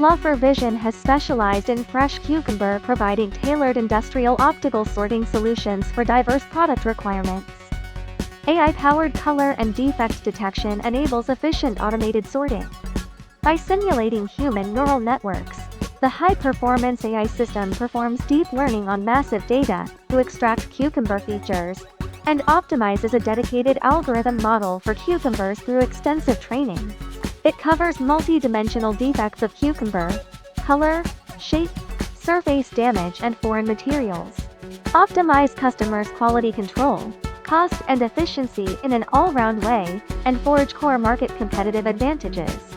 Lauffer Vision has specialized in fresh cucumber, providing tailored industrial optical sorting solutions for diverse product requirements. AI-powered color and defect detection enables efficient automated sorting. By simulating human neural networks, the high-performance AI system performs deep learning on massive data to extract cucumber features, and optimizes a dedicated algorithm model for cucumbers through extensive training. It covers multi-dimensional defects of cucumber, color, shape, surface damage, and foreign materials. Optimize customers' quality control, cost and efficiency in an all-round way, and forge core market competitive advantages.